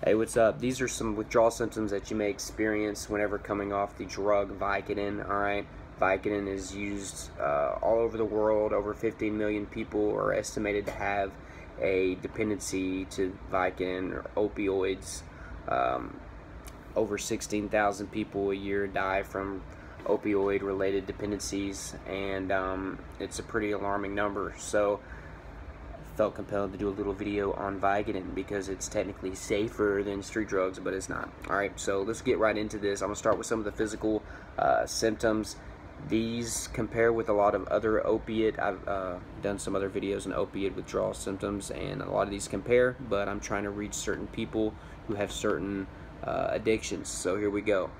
Hey, what's up? These are some withdrawal symptoms that you may experience whenever coming off the drug Vicodin. Alright, Vicodin is used all over the world. Over 15 million people are estimated to have a dependency to Vicodin or opioids. Over 16,000 people a year die from opioid related dependencies, and it's a pretty alarming number. So felt compelled to do a little video on Vicodin because it's technically safer than street drugs, but it's not. Alright, so let's get right into this. I'm going to start with some of the physical symptoms. These compare with a lot of other opiate. I've done some other videos on opiate withdrawal symptoms, and a lot of these compare, but I'm trying to reach certain people who have certain addictions. So here we go.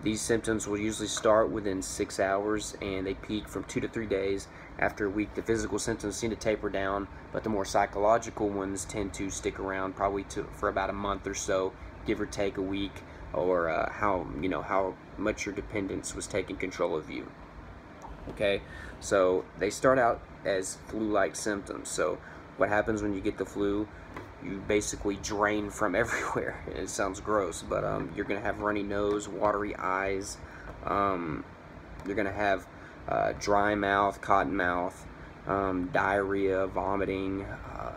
These symptoms will usually start within 6 hours, and they peak from 2 to 3 days. After a week, the physical symptoms seem to taper down, but the more psychological ones tend to stick around probably for about a month or so, give or take a week, or how much your dependence was taking control of you. Okay, so they start out as flu-like symptoms. So what happens when you get the flu? You basically drain from everywhere. It sounds gross, but you're gonna have runny nose, watery eyes. You're gonna have dry mouth, cotton mouth, diarrhea, vomiting,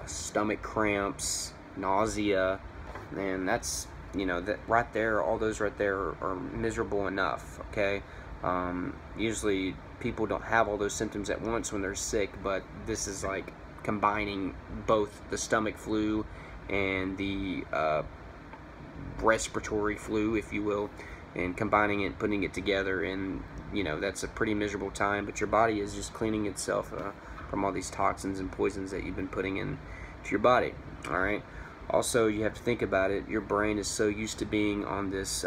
stomach cramps, nausea, and that's, that right there, all those right there are miserable enough. Okay, usually people don't have all those symptoms at once when they're sick, but this is like combining both the stomach flu and the respiratory flu, if you will, and combining it, putting it together, and that's a pretty miserable time. But your body is just cleaning itself from all these toxins and poisons that you've been putting into your body. All right. Also, you have to think about it. Your brain is so used to being on this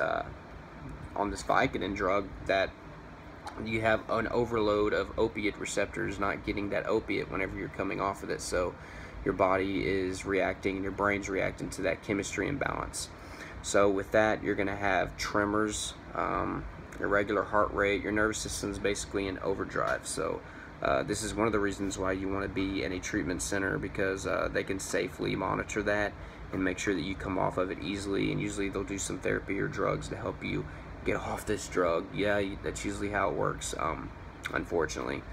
Vicodin drug that you have an overload of opiate receptors not getting that opiate whenever you're coming off of it. So your body is reacting, your brain's reacting to that chemistry imbalance. So with that, you're going to have tremors, irregular heart rate. Your nervous system's basically in overdrive. So this is one of the reasons why you want to be in a treatment center, because they can safely monitor that and make sure that you come off of it easily. And usually they'll do some therapy or drugs to help you get off this drug. Yeah, that's usually how it works, unfortunately.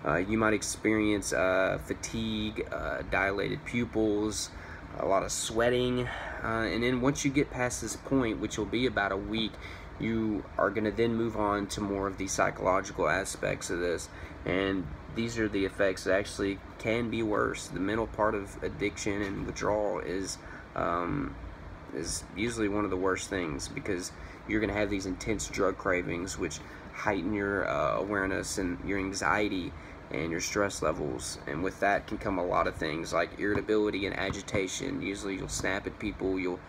You might experience fatigue, dilated pupils, a lot of sweating, and then once you get past this point, which will be about a week, you are going to then move on to more of the psychological aspects of this, and these are the effects that actually can be worse. The mental part of addiction and withdrawal is usually one of the worst things, because you're going to have these intense drug cravings, which heighten your awareness and your anxiety and your stress levels. And with that can come a lot of things like irritability and agitation. Usually you'll snap at people, you'll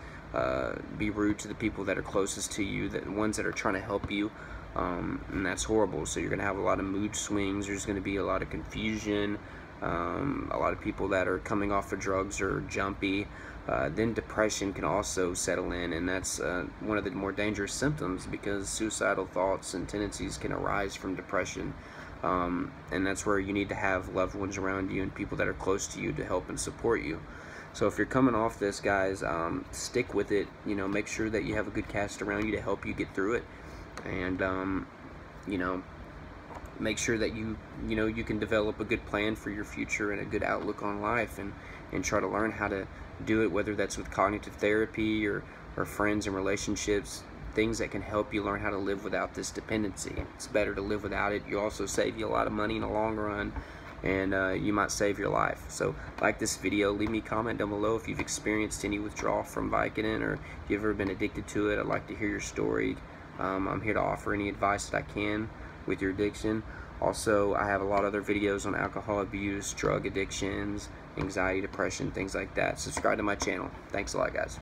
be rude to the people that are closest to you, the ones that are trying to help you, and that's horrible. So you're going to have a lot of mood swings. There's going to be a lot of confusion. A lot of people that are coming off of drugs are jumpy. Then depression can also settle in, and that's one of the more dangerous symptoms, because suicidal thoughts and tendencies can arise from depression, and that's where you need to have loved ones around you and people that are close to you to help and support you. So if you're coming off this, guys, stick with it. Make sure that you have a good cast around you to help you get through it, and make sure that you can develop a good plan for your future and a good outlook on life, and try to learn how to do it, whether that's with cognitive therapy or friends and relationships, things that can help you learn how to live without this dependency. It's better to live without it. You also save you a lot of money in the long run, and you might save your life. So like this video, leave me a comment down below if you've experienced any withdrawal from Vicodin, or if you've ever been addicted to it. I'd like to hear your story. I'm here to offer any advice that I can with your addiction. Also, I have a lot of other videos on alcohol abuse, drug addictions, anxiety, depression, things like that. Subscribe to my channel. Thanks a lot, guys.